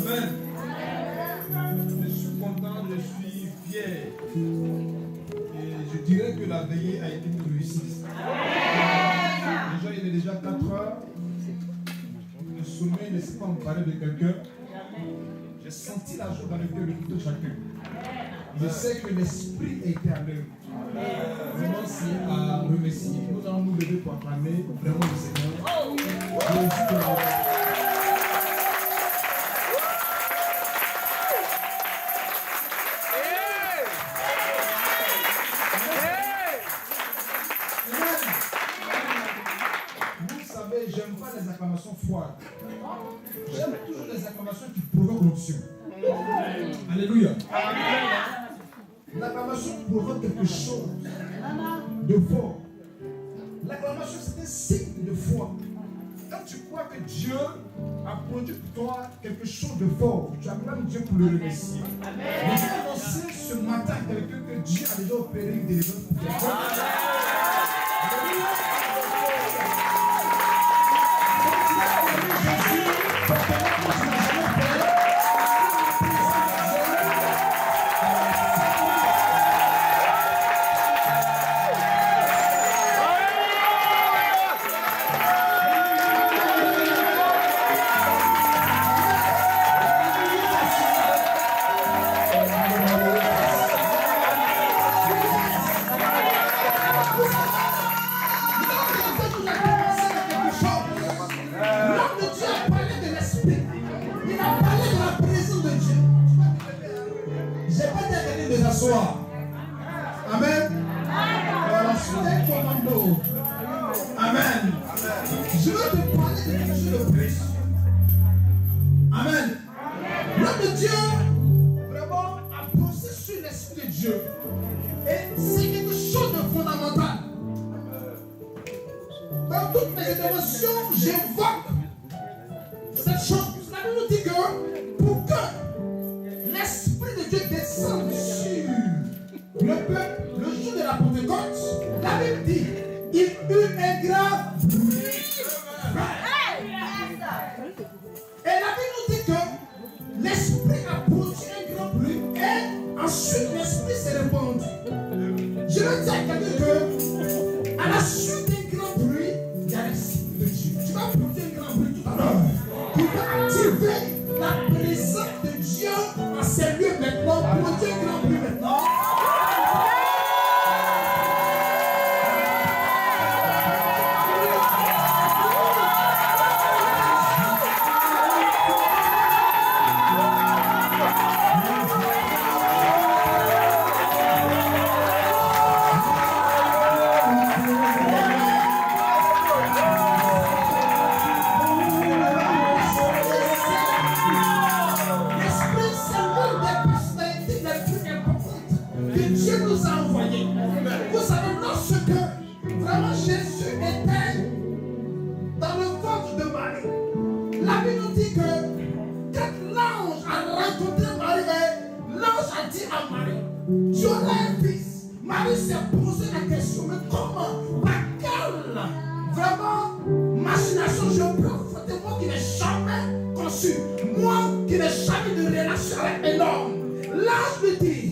Amen. Je suis content, je suis fier. Et je dirais que la veillée a été une réussite. Déjà, il est déjà 4 heures. Le sommeil ne s'est pas emparé de quelqu'un. J'ai senti la joie dans le cœur de tout chacun. Je sais que l'esprit a été à l'œuvre. Vraiment, c'est à remercier. Nous allons nous lever pour acclamer vraiment le Seigneur. Vous savez, j'aime pas les acclamations froides. J'aime toujours les acclamations qui provoquent l'onction. Alléluia. L'acclamation provoque quelque chose de fort. L'acclamation, c'est un signe de foi. Quand tu crois que Dieu a produit pour toi quelque chose de fort, tu acclames Dieu pour le remercier. Mais je vais annoncer ce matin à quelqu'un que Dieu a déjà opéré une délivrance pour quelqu'un. Amen. Voilà, c'est un commando. Amen. Je veux te parler de quelque chose de précieux. Amen. L'homme de Dieu, vraiment, a posé sur l'esprit de Dieu. Et c'est quelque chose de fondamental. Dans toutes mes interventions, j'évoque cette chose. La Bible nous dit que pour que l'esprit de Dieu descende sur le peuple, le jour de la Pentecôte, la Bible dit, il eut un grand bruit. Et la Bible nous dit que l'esprit a produit un grand bruit et ensuite l'esprit s'est répandu. Je veux dire à quelqu'un que à la suite d'un grand bruit, il y a l'esprit de Dieu. Tu vas produire un grand bruit tout à l'heure. Il va activer la présence de Dieu dans ces lieux maintenant. Produire un grand bruit maintenant. Marie s'est posé la question, mais comment, par quelle vraiment machination je peux fonder moi qui n'ai jamais conçu, moi qui n'ai jamais de relation avec un homme. L'ange lui dit,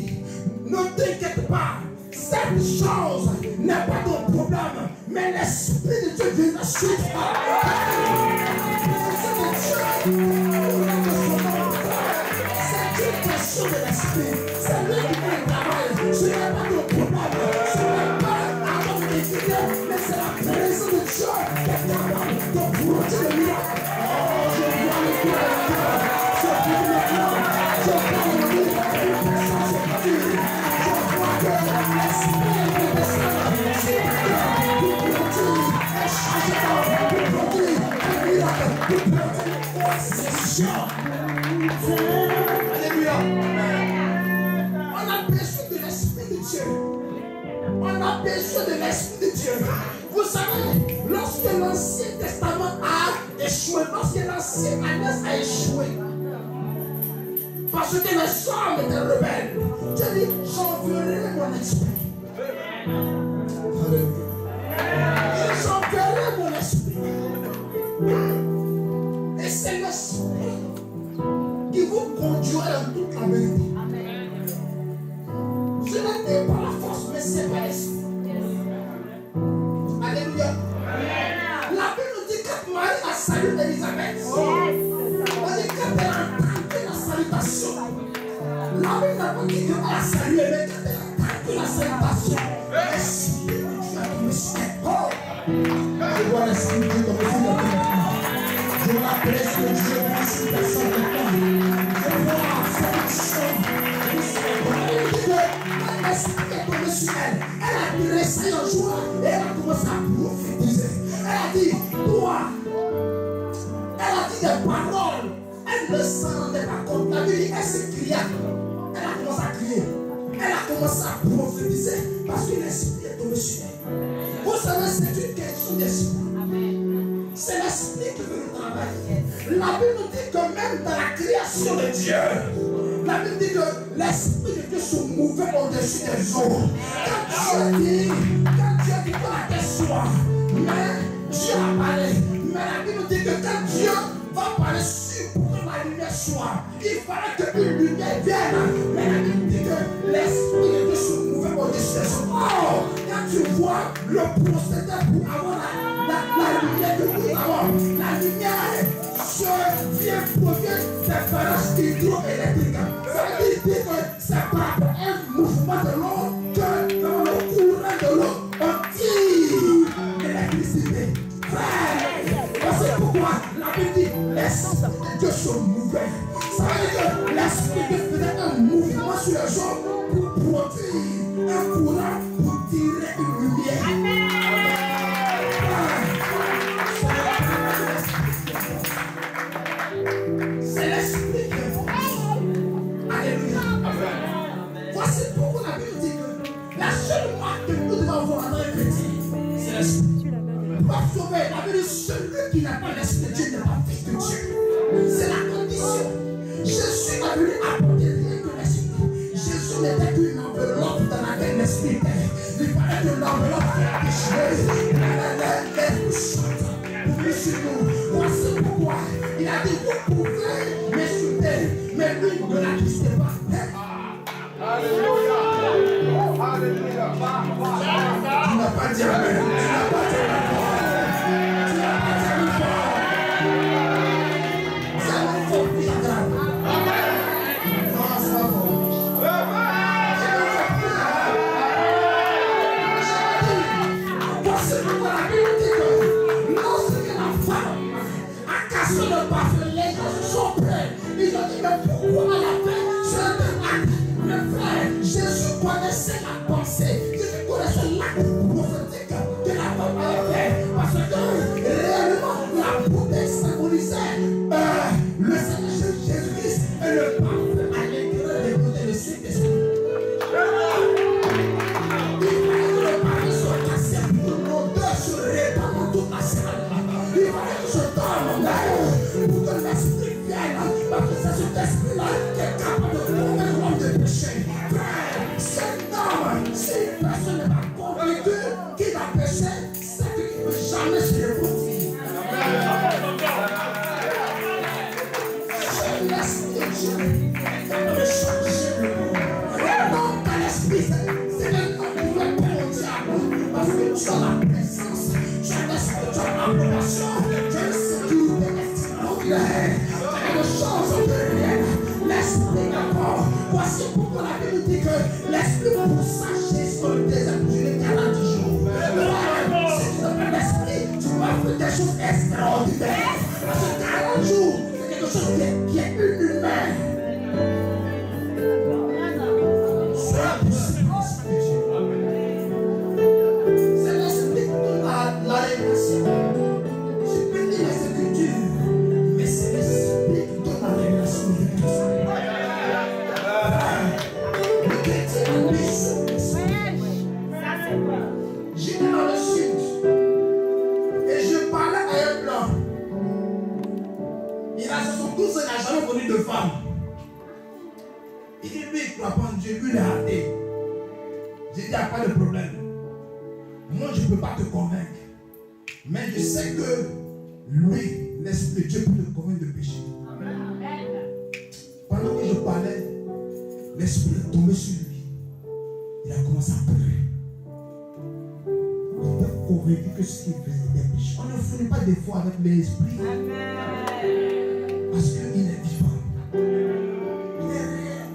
ne t'inquiète pas, cette chose n'est pas ton problème, mais l'esprit de Dieu vient sur toi. C'est une question de l'esprit, c'est lui qui fait le travail, ce n'est pas ton problème. Mais c'est la présence de Dieu qui est capable de produire le miracle. Oh, je vois le cœur, je vois le cœur, je vois le miracle, je vois que l'esprit de Alléluia. On a besoin de l'esprit de Dieu. On a besoin de l'esprit de Dieu. Vous savez, lorsque l'Ancien Testament a échoué, lorsque l'Ancienne Alliance a échoué, parce que les hommes étaient rebelles, Dieu dit, j'enverrai mon esprit. J'enverrai mon esprit. Et c'est l'esprit qui s'en rendait pas compte. La Bible dit, elle se cria. Elle a commencé à crier. Elle a commencé à prophétiser parce que l'esprit est tombé sur elle. Vous savez, c'est une question d'esprit. C'est l'esprit qui veut le travail. La Bible nous dit que même dans la création de Dieu, la Bible dit que l'esprit de Dieu se mouvait au-dessus des eaux. Quand Dieu dit que la terre soit, mais Dieu a parlé. Mais la Bible nous dit que quand Dieu va parler sur pour que la lumière soit, il fallait qu'une lumière vienne. Mais la Bible dit que l'esprit de Dieu se mouvait au-dessus des eaux. Oh, quand tu vois le procédé pour avoir la lumière que nous avons, la lumière provient des barrages hydroélectriques. Ça veut dire que c'est par un mouvement de l'eau que dans le courant de l'eau, on tire l'électricité. Frère, c'est pourquoi la Bible dit l'esprit de Dieu se mouvait. Ça veut dire que l'esprit de Dieu faisait un mouvement sur les gens pour produire un courant pour tirer une lumière. C'est l'esprit qui est fort. Alléluia. Voici pourquoi la Bible dit que la seule marque que nous devons avoir en tant que chrétiens, c'est l'esprit. Pour sauver, la Bible dit celui qui n'a pas l'esprit de Dieu n'est pas fils de Dieu. C'est la condition. Jésus n'a venu apporter rien que l'esprit. Jésus n'était qu'une enveloppe dans laquelle l'esprit était. Il fallait que l'enveloppe soit déchirée. Les chantent pour lui sur nous. Voici pourquoi il a dit vous pouvez m'insulter, mais lui ne l'accusez pas. Alléluia. Alléluia. Tu n'as pas dit amen. Tu n'as pas dit amen. Tu n'as pas dit amen. C'est un faux plus grave. Non, c'est pas faux. Voici pourquoi la Bible dit que lorsque la femme a cassé le parfum, les gens sont prêts. Ils ont dit, mais pourquoi à la fin, c'est un acte? Mais frère, Jésus connaissait la pensée. Jésus connaissait l'acte prophétique que la femme avait fait. Parce que réellement, la beauté symbolisait le Seigneur Jésus-Christ et le parfum à l'intérieur des beautés de Saint-Esprit. Il fallait que le parfum soit cassé pour que l'odeur se répande dans toute la salle. Il fallait que je dorme pour que l'esprit vienne. Parce que c'est cet esprit-là qui est capable de convaincre l'homme de péché. Frère, cet homme, si une personne n'est pas convaincue qu'il a péché, c'est qu'il ne peut jamais se repentir. C'est l'esprit de Dieu qui peut changer le monde. Non, pas l'esprit, c'est le nom pour le Père au diable. Parce que tu as la présence, tu as l'esprit, tu as l'approbation, tu as le sécurité extraordinaire. Les choses réelles, l'esprit d'abord. Voici pourquoi la Bible dit que l'esprit vous sache sur le désert durant 40 jours. Si tu n'as pas l'esprit, tu vas faire des choses extraordinaires. Parce que 40 jours, c'est quelque chose qui est inhumain. Sois poussé par l'esprit de Dieu. C'est l'esprit qui donne la révélation. Je peux lire les Écritures, mais c'est l'esprit qui donne la révélation de Christ. Le chrétien a des choses. J'étais dans le sud et je parlais à un blanc. Il a 72 ans, il n'a jamais connu de femme. Il dit, lui, il ne croit pas en Dieu, lui, il est athée. J'ai dit, il n'y a pas de problème. Moi, je ne peux pas te convaincre. Mais je sais que lui, l'Esprit de Dieu peut te convaincre de péché. Pendant que je parlais, l'Esprit est tombé sur lui. Il a commencé à pleurer. Il était convaincu que ce qu'il faisait était péché. On ne fournit pas des fois avec l'Esprit. Parce qu'il est vivant. Il est réel.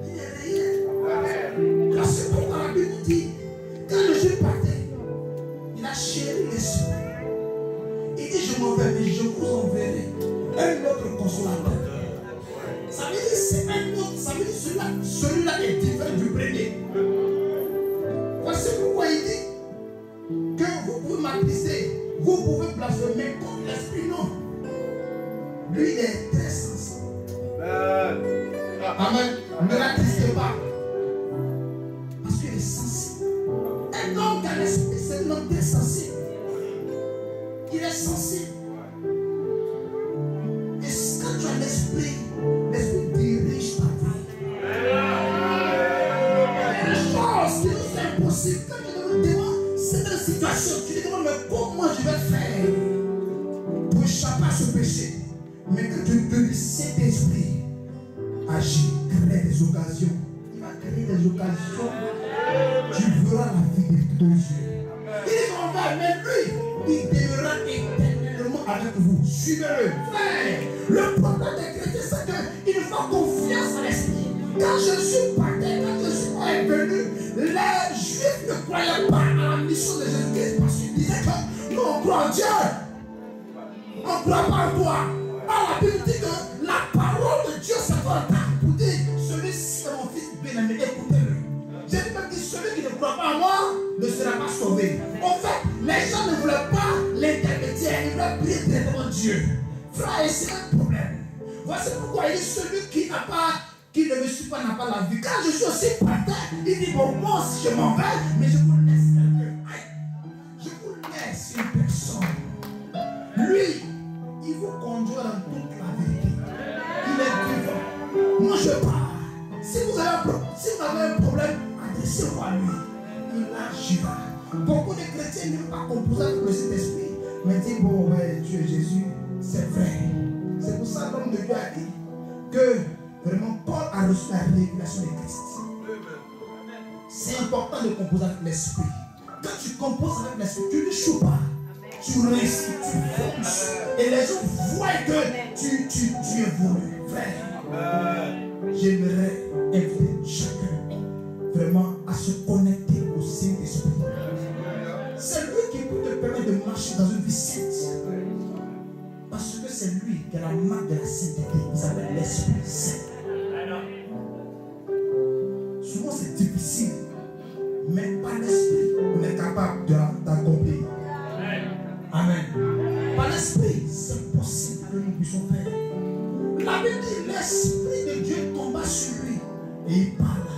Il est réel. Là, c'est pourquoi la Bible dit, quand le Dieu partait, il a chéri l'esprit. Il dit, je m'en vais, mais je vous enverrai un autre consolateur. Ça veut dire, c'est un autre, ça veut dire, celui-là est différent du premier. Voici pourquoi il dit que vous pouvez m'accuser, vous pouvez blasphémer contre l'esprit, non. Lui, il est très sensible. Amen. Ne l'attestez pas. Parce qu'il est sensible. Un homme qui a l'esprit, c'est un homme très sensible. Il est sensible. Et quand tu as l'esprit dirige ta vie. Il y a des choses qui nous sont impossibles. Quand tu nous demandes cette situation, tu te demandes, mais comment je vais faire pour échapper à ce péché? Mais quand tu te dis, cet esprit agit, crée des occasions. Il va créer des occasions. Tu verras la vie de ton Dieu. Il est en va, mais lui, il demeurera éternellement avec vous. Suivez-le. Frère, le problème des chrétiens, c'est qu'il faut confiance à l'esprit. Quand Jésus partait, quand Jésus est venu, les Juifs ne croyaient pas à la mission de Jésus-Christ parce qu'ils disaient que nous, on croit en Dieu. On ne croit pas en toi. Alors la Bible dit que la parole de Dieu se fait entendre pour dire celui-ci est mon fils bien-aimé, écoutez-le. Jésus même dit celui qui ne croit pas en moi ne sera pas sauvé. En fait, les gens ne voulaient pas l'intermédiaire, ils voulaient prier directement Dieu. Frère, c'est un problème. Voici pourquoi il dit celui qui ne me suit pas n'a pas la vie. Quand je suis aussi partant, il dit bon, moi aussi je m'en vais, mais je vous laisse quelqu'un. Je vous laisse une personne. Lui, il vous conduira dans toute la vérité. Il est vivant. Moi je pars. Si vous avez un problème, adressez-vous à lui. Il agira. Beaucoup de chrétiens n'aiment pas composer avec le Saint-Esprit, mais disent bon, ouais, Dieu Jésus, c'est vrai. C'est pour ça que l'homme de Dieu a dit que vraiment Paul a reçu la révélation de Christ. C'est important de composer avec l'Esprit. Quand tu composes avec l'Esprit, tu ne joues pas. Tu réussis, tu fonces. Et les gens voient que tu évolues. Frère, j'aimerais inviter chacun vraiment à se connecter au Saint-Esprit. C'est lui qui peut te permettre de marcher dans une vie sainte. Parce que c'est lui qui a la marque de la sainteté. Il s'appelle l'Esprit Saint. Souvent c'est difficile, mais par l'Esprit, on est capable d'accomplir. Amen. Par l'Esprit, c'est possible que nous puissions faire. La Bible dit l'Esprit de Dieu tomba sur lui et il parle.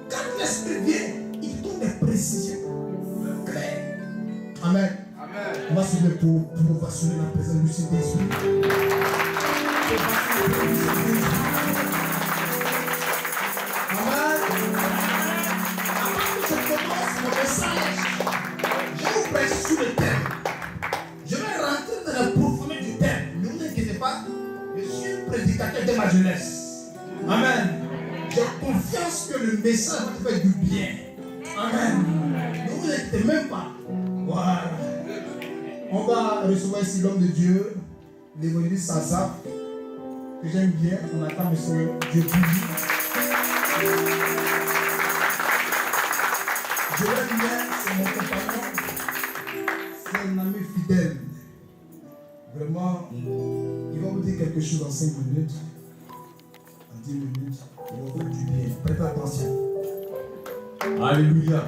Quand l'Esprit vient, il donne des précisions claires. Amen. Amen. On va se lever pour ovationner la présence du Saint-Esprit. Amen. Avant que je commence mon message, je vous prêche sur le thème. Je vais rentrer dans la profondeur du thème. Ne vous inquiétez pas, je suis un prédicateur de ma jeunesse. Amen. J'ai confiance que le message va te faire du bien. Amen. Ne vous inquiétez même pas. Voilà. On va recevoir ici l'homme de Dieu, l'évangéliste Sazaf, que j'aime bien. On attend M. Dieu béni. Je l'aime bien, c'est mon compagnon. C'est un ami fidèle. Vraiment, il va vous dire quelque chose en 5 minutes. En 10 minutes, il va vous faire du bien. Prêtez attention. Alléluia.